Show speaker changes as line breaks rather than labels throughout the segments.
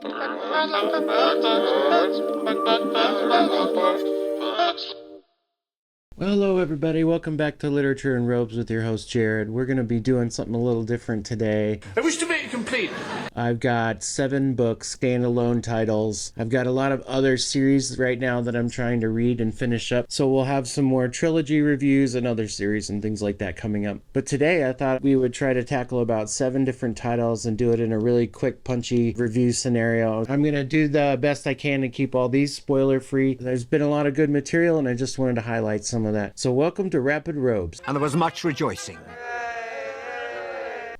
Well, hello everybody, welcome back to Literature in Robes with your host Jared. We're going to be doing something a little different today.
I wish to make it complete.
I've got 7 books, standalone titles. I've got a lot of other series right now that I'm trying to read and finish up, so we'll have some more trilogy reviews and other series and things like that coming up. But today I thought we would try to tackle about 7 different titles and do it in a really quick, punchy review scenario. I'm going to do the best I can to keep all these spoiler free. There's been a lot of good material and I just wanted to highlight some of that. So welcome to Rapid Robes.
And there was much rejoicing.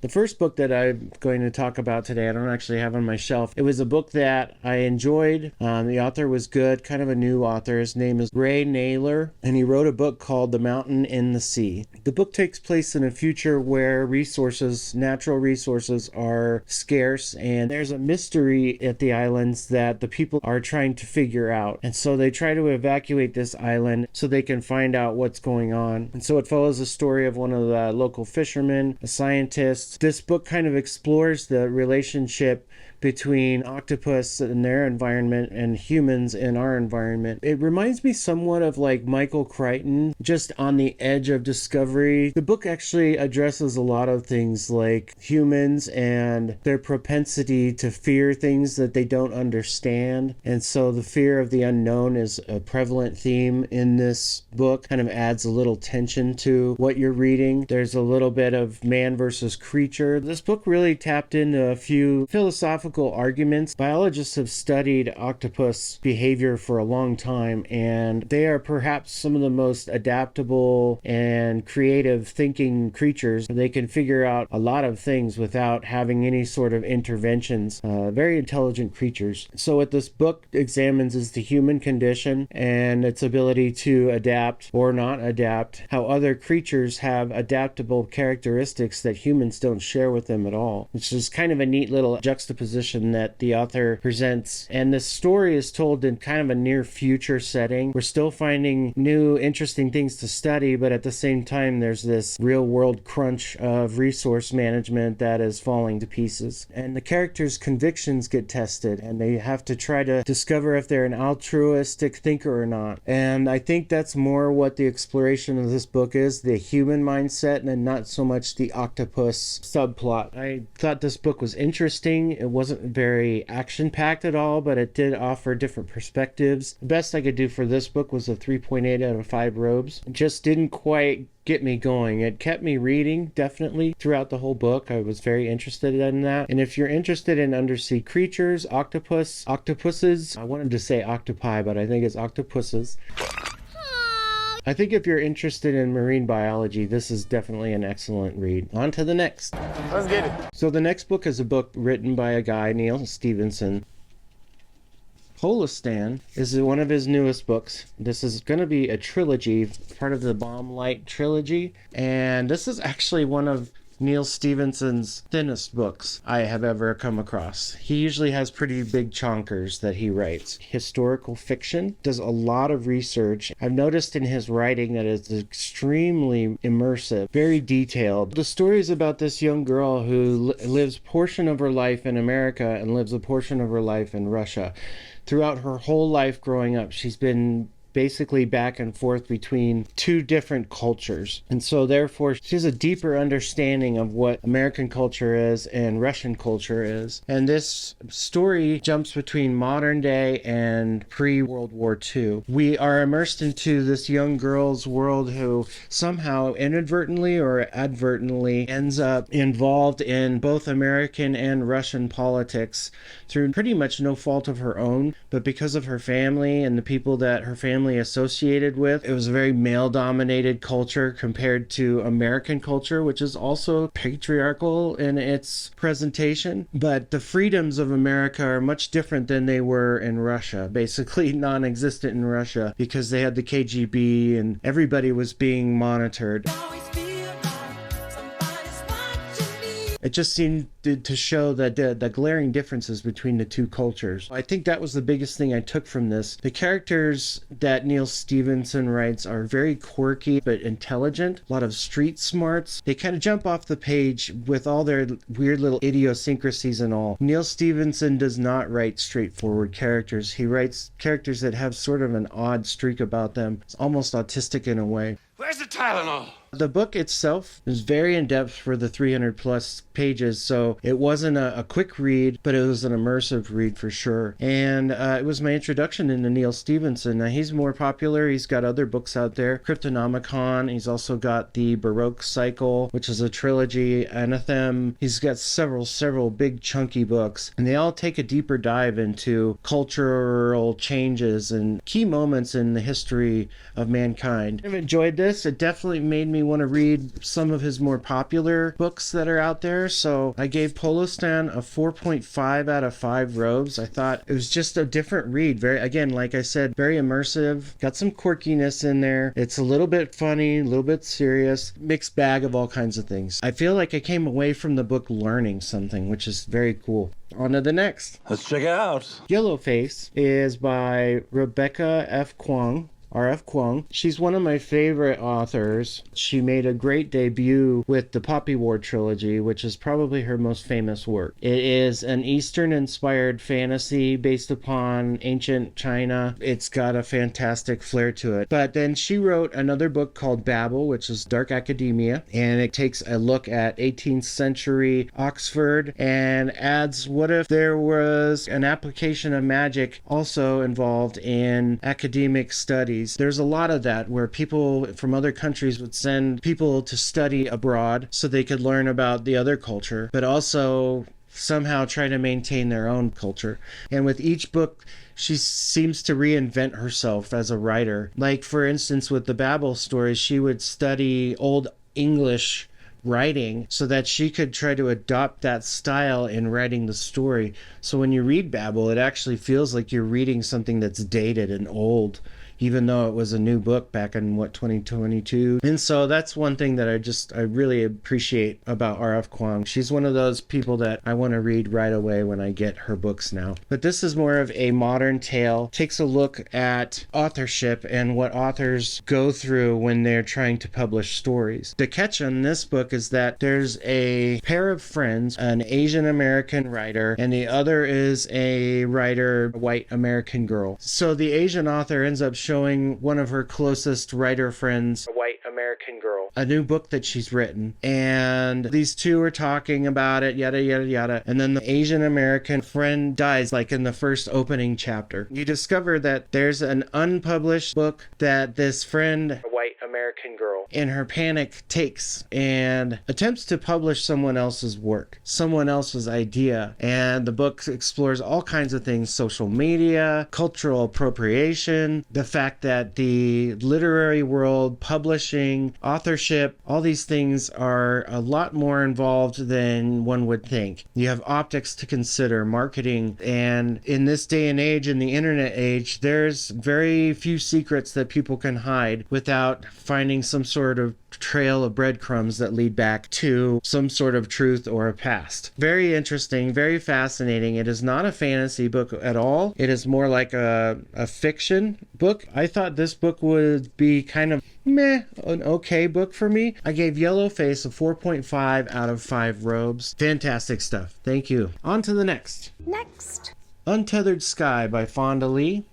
The first book that I'm going to talk about today, I don't actually have on my shelf. It was a book that I enjoyed. The author was good, kind of a new author. His name is Ray Nayler, and he wrote a book called The Mountain in the Sea. The book takes place in a future where natural resources are scarce, and there's a mystery at the islands that the people are trying to figure out. And so they try to evacuate this island so they can find out what's going on. And so it follows the story of one of the local fishermen, a scientist. This book kind of explores the relationship between octopus and their environment and humans in our environment. It reminds me somewhat of like Michael Crichton, just on the edge of discovery. The book actually addresses a lot of things like humans and their propensity to fear things that they don't understand. And so the fear of the unknown is a prevalent theme in this book, kind of adds a little tension to what you're reading. There's a little bit of man versus creature. This book really tapped into a few philosophical arguments. Biologists have studied octopus behavior for a long time, and they are perhaps some of the most adaptable and creative thinking creatures. They can figure out a lot of things without having any sort of interventions. Very intelligent creatures. So what this book examines is the human condition and its ability to adapt or not adapt, how other creatures have adaptable characteristics that humans don't share with them at all, which is kind of a neat little juxtaposition that the author presents. And this story is told in kind of a near future setting. We're still finding new interesting things to study, but at the same time there's this real world crunch of resource management that is falling to pieces. And the characters' convictions get tested, and they have to try to discover if they're an altruistic thinker or not. And I think that's more what the exploration of this book is, the human mindset, and not so much the octopus subplot. I thought this book was interesting. It wasn't very action-packed at all, but it did offer different perspectives. The best I could do for this book was a 3.8 out of 5 robes. It just didn't quite get me going. It kept me reading, definitely, throughout the whole book. I was very interested in that. And if you're interested in undersea creatures, octopuses, I wanted to say octopi, but I think it's octopuses. I think if you're interested in marine biology, this is definitely an excellent read. On to the next.
Let's get it.
So the next book is a book written by a guy, Neal Stephenson. Polostan is one of his newest books. This is going to be a trilogy, part of the Bomb Light trilogy. And this is actually one of Neal Stephenson's thinnest books I have ever come across. He usually has pretty big chonkers that he writes. Historical fiction, does a lot of research. I've noticed in his writing that it's extremely immersive, very detailed. The story is about this young girl who lives a portion of her life in America and lives a portion of her life in Russia. Throughout her whole life growing up, she's been basically back and forth between 2 different cultures. And so therefore she has a deeper understanding of what American culture is and Russian culture is. And this story jumps between modern day and pre-World War II. We are immersed into this young girl's world who somehow inadvertently or advertently ends up involved in both American and Russian politics through pretty much no fault of her own, but because of her family and the people that her family associated with. It was a very male-dominated culture compared to American culture, which is also patriarchal in its presentation. But the freedoms of America are much different than they were in Russia, basically non-existent in Russia, because they had the KGB and everybody was being monitored. It just seemed to show the glaring differences between the two cultures. I think that was the biggest thing I took from this. The characters that Neal Stephenson writes are very quirky but intelligent, a lot of street smarts. They kind of jump off the page with all their weird little idiosyncrasies and all. Neal Stephenson does not write straightforward characters. He writes characters that have sort of an odd streak about them. It's almost autistic in a way.
Where's the Tylenol?
The book itself is very in-depth for the 300 plus pages, so it wasn't a quick read, but it was an immersive read for sure. And it was my introduction into Neal Stephenson. Now, he's more popular. He's got other books out there. Cryptonomicon. He's also got the Baroque Cycle, which is a trilogy. Anathem. He's got several big chunky books, and they all take a deeper dive into cultural changes and key moments in the history of mankind. I've enjoyed this. It definitely made me want to read some of his more popular books that are out there. So I gave Polostan a 4.5 out of 5 robes. I thought it was just a different read. Very, again, like I said, very immersive. Got some quirkiness in there. It's a little bit funny, a little bit serious, mixed bag of all kinds of things. I feel like I came away from the book learning something, which is very cool. On to the next.
Let's check it out.
Yellowface is by Rebecca F. Kuang. R.F. Kuang. She's one of my favorite authors. She made a great debut with the Poppy War trilogy, which is probably her most famous work. It is an Eastern-inspired fantasy based upon ancient China. It's got a fantastic flair to it. But then she wrote another book called Babel, which is dark academia, and it takes a look at 18th century Oxford and adds what if there was an application of magic also involved in academic studies. There's a lot of that where people from other countries would send people to study abroad so they could learn about the other culture, but also somehow try to maintain their own culture. And with each book, she seems to reinvent herself as a writer. Like, for instance, with the Babel stories, she would study Old English writing so that she could try to adopt that style in writing the story. So when you read Babel, it actually feels like you're reading something that's dated and old, even though it was a new book back in 2022. And so that's one thing that I really appreciate about R.F. Kuang. She's one of those people that I want to read right away when I get her books now. But this is more of a modern tale. Takes a look at authorship and what authors go through when they're trying to publish stories. The catch on this book is that there's a pair of friends, an Asian American writer, and the other is a writer, a white American girl. So the Asian author ends up showing one of her closest writer friends, a white American girl, a new book that she's written. And these two are talking about it, yada, yada, yada. And then the Asian American friend dies, like in the first opening chapter. You discover that there's an unpublished book that this friend, a white American girl, in her panic takes and attempts to publish someone else's work, someone else's idea. And the book explores all kinds of things: social media, cultural appropriation, the fact that the literary world, publishing, authorship, all these things are a lot more involved than one would think. You have optics to consider, marketing, and in this day and age, in the internet age, there's very few secrets that people can hide without finding some sort of trail of breadcrumbs that lead back to some sort of truth or a past. Very interesting, very fascinating. It is not a fantasy book at all. It is more like a fiction book. I thought this book would be kind of an okay book for me. I gave Yellowface a 4.5 out of 5 robes. Fantastic stuff. Thank you. On to the next. Untethered Sky by Fonda Lee.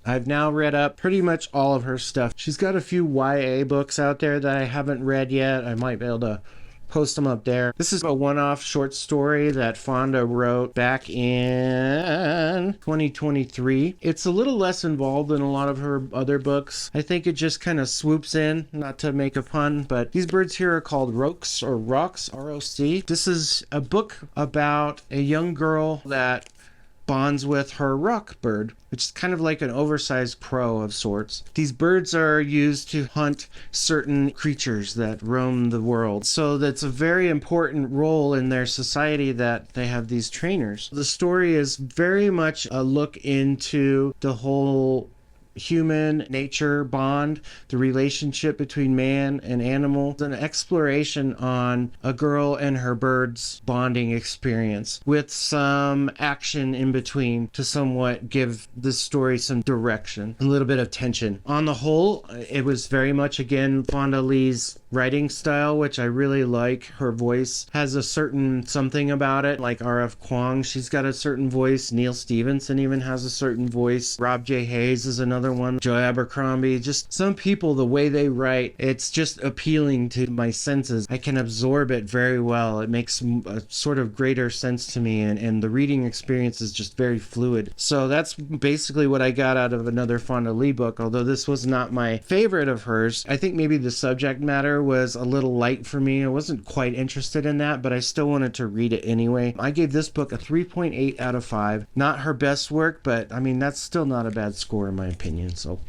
I've now read up pretty much all of her stuff. She's got a few YA books out there that I haven't read yet. I might be able to post them up there. This is a one-off short story that Fonda wrote back in 2023. It's a little less involved than a lot of her other books. I think it just kind of swoops in, not to make a pun, but these birds here are called Rocs, or Rocks, R-O-C. This is a book about a young girl that bonds with her rock bird, which is kind of like an oversized crow of sorts. These birds are used to hunt certain creatures that roam the world. So that's a very important role in their society that they have these trainers. The story is very much a look into the whole human nature bond, the relationship between man and animal. It's an exploration on a girl and her birds bonding experience with some action in between to somewhat give the story some direction, a little bit of tension. On the whole, it was very much, again, Fonda Lee's writing style, which I really like. Her voice has a certain something about it, like R.F. Kuang, she's got a certain voice. Neal Stephenson even has a certain voice. Rob J. Hayes is another one. Joe Abercrombie. Just some people, the way they write, it's just appealing to my senses. I can absorb it very well. It makes a sort of greater sense to me, and the reading experience is just very fluid. So that's basically what I got out of another Fonda Lee book, although this was not my favorite of hers. I think maybe the subject matter was a little light for me. I wasn't quite interested in that, but I still wanted to read it anyway. I gave this book a 3.8 out of 5. Not her best work, but I mean, that's still not a bad score in my opinion. So,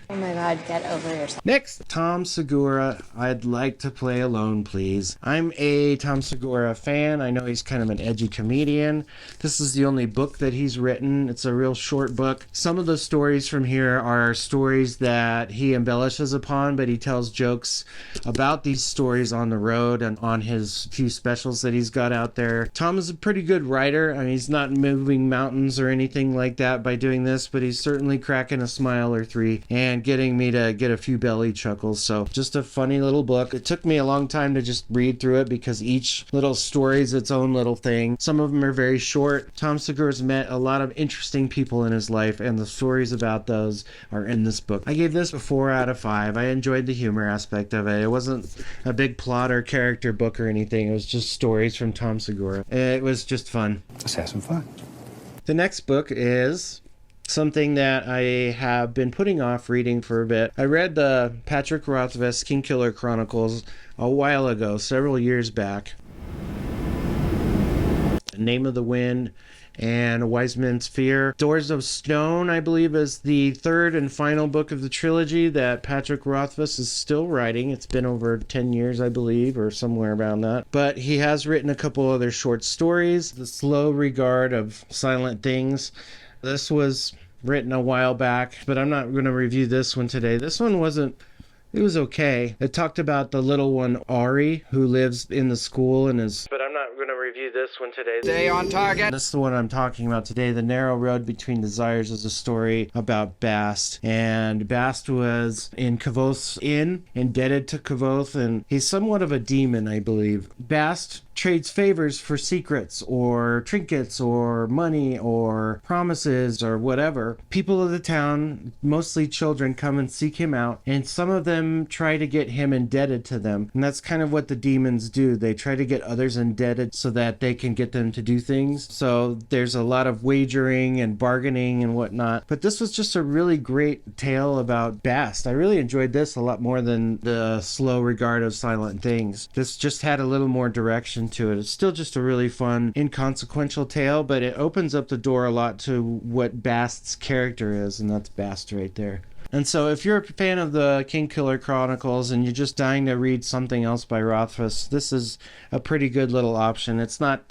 oh my God, get over yourself.
Next, Tom Segura. I'd like to play alone, please. I'm a Tom Segura fan. I know he's kind of an edgy comedian. This is the only book that he's written. It's a real short book. Some of the stories from here are stories that he embellishes upon, but he tells jokes about these stories on the road and on his few specials that he's got out there. Tom is a pretty good writer. I mean, he's not moving mountains or anything like that by doing this, but he's certainly cracking a smile or three and getting me to get a few belly chuckles. So just a funny little book. It took me a long time to just read through it because each little story is its own little thing. Some of them are very short. Tom Segura's met a lot of interesting people in his life, and the stories about those are in this book. I gave this a 4 out of 5. I enjoyed the humor aspect of it. It wasn't a big plot or character book or anything. It was just stories from Tom Segura. It was just fun.
Let's have some fun.
The next book is something that I have been putting off reading for a bit. I read the Patrick Rothfuss Kingkiller Chronicles a while ago, several years back. Name of the Wind and Wise Man's Fear. Doors of Stone, I believe, is the third and final book of the trilogy that Patrick Rothfuss is still writing. It's been over 10 years, I believe, or somewhere around that. But he has written a couple other short stories. The Slow Regard of Silent Things. This was written a while back, but I'm not going to review this one today. This one wasn't... It was okay. It talked about the little one, Ari, who lives in the school and is... But I'm not going to review this one today.
Stay on target.
This is the one I'm talking about today. The Narrow Road Between Desires is a story about Bast. And Bast was in Kavoth's inn, indebted to Kavoth, and he's somewhat of a demon, I believe. Bast trades favors for secrets or trinkets or money or promises or whatever. People of the town, mostly children, come and seek him out, and some of them try to get him indebted to them. And that's kind of what the demons do. They try to get others indebted so that they can get them to do things. So there's a lot of wagering and bargaining and whatnot. But this was just a really great tale about Bast. I really enjoyed this a lot more than the Slow Regard of Silent Things. This just had a little more direction to it. It's still just a really fun, inconsequential tale, but it opens up the door a lot to what Bast's character is, and that's Bast right there. And so if you're a fan of the Kingkiller Chronicles and you're just dying to read something else by Rothfuss, this is a pretty good little option. It's not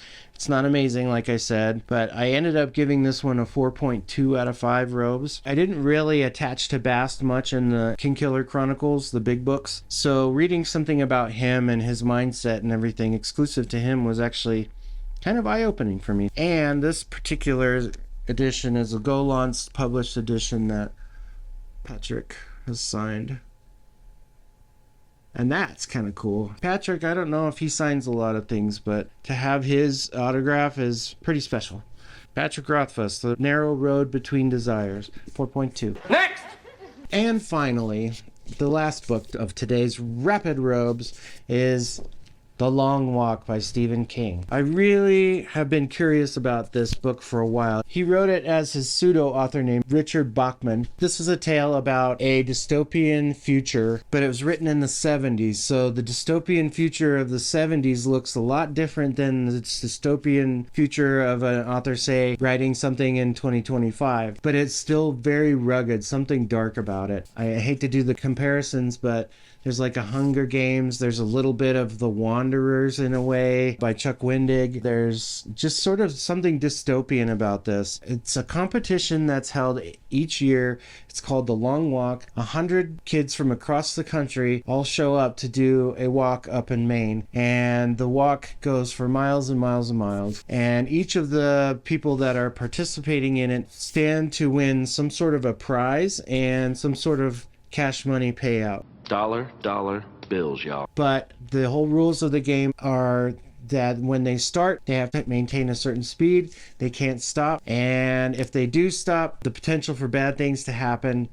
amazing, like I said, but I ended up giving this one a 4.2 out of 5 robes. I didn't really attach to Bast much in the Kingkiller Chronicles, the big books, so reading something about him and his mindset and everything exclusive to him was actually kind of eye-opening for me. And this particular edition is a Gollancz published edition that Patrick has signed. And that's kind of cool. Patrick, I don't know if he signs a lot of things, but to have his autograph is pretty special. Patrick Rothfuss, The Narrow Road Between Desires, 4.2.
Next!
And finally, the last book of today's Rapid Robes is The Long Walk by Stephen King. I really have been curious about this book for a while. He wrote it as his pseudo-author named Richard Bachman. This is a tale about a dystopian future, but it was written in the 70s, so the dystopian future of the 70s looks a lot different than the dystopian future of an author, say, writing something in 2025. But it's still very rugged, something dark about it. I hate to do the comparisons, but There's like a Hunger Games. There's a little bit of The Wanderers in a way by Chuck Wendig. There's just sort of something dystopian about this. It's a competition that's held each year. It's called The Long Walk. 100 kids from across the country all show up to do a walk up in Maine. And the walk goes for miles and miles and miles. And each of the people that are participating in it stand to win some sort of a prize and some sort of cash money payout.
Dollar bills, y'all.
But the whole rules of the game are that when they start, they have to maintain a certain speed. They can't stop. And if they do stop, the potential for bad things to happen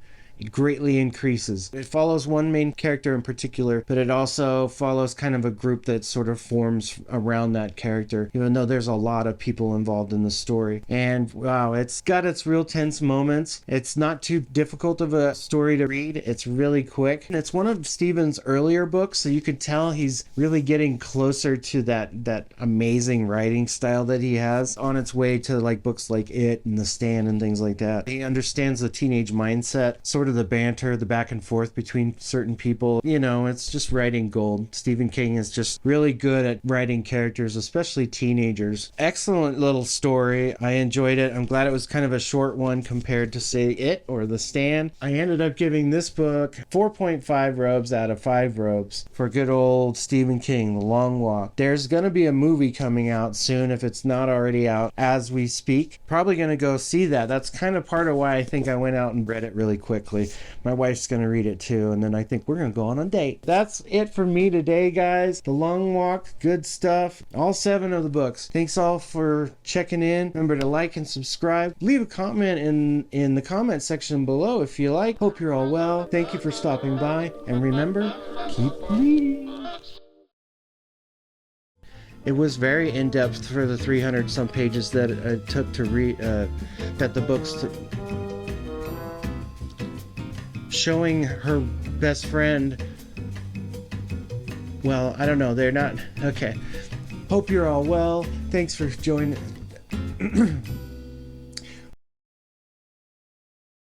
greatly increases. It follows one main character in particular, but it also follows kind of a group that sort of forms around that character, even though there's a lot of people involved in the story. And wow, it's got its real tense moments. It's not too difficult of a story to read. It's really quick. And it's one of Stephen's earlier books, so you could tell he's really getting closer to that amazing writing style that he has, on its way to like books like It and The Stand and things like that. He understands the teenage mindset, sort of the banter, the back and forth between certain people. You know, it's just writing gold. Stephen King is just really good at writing characters, especially teenagers. Excellent little story. I enjoyed it. I'm glad it was kind of a short one compared to, say, It or The Stand. I ended up giving this book 4.5 robes out of 5 robes for good old Stephen King, The Long Walk. There's going to be a movie coming out soon, if it's not already out as we speak. Probably going to go see that. That's kind of part of why I think I went out and read it really quickly. My wife's going to read it too, and then I think we're going to go on a date. That's it for me today, guys. The Long Walk, good stuff. All 7 of the books. Thanks all for checking in. Remember to like and subscribe. Leave a comment in the comment section below if you like. Hope you're all well. Thank you for stopping by, and remember, keep reading. It was very in-depth for the 300 some pages that it took to read, that the books took. Showing her best friend, well, I don't know, they're not, okay. Hope you're all well. Thanks for joining.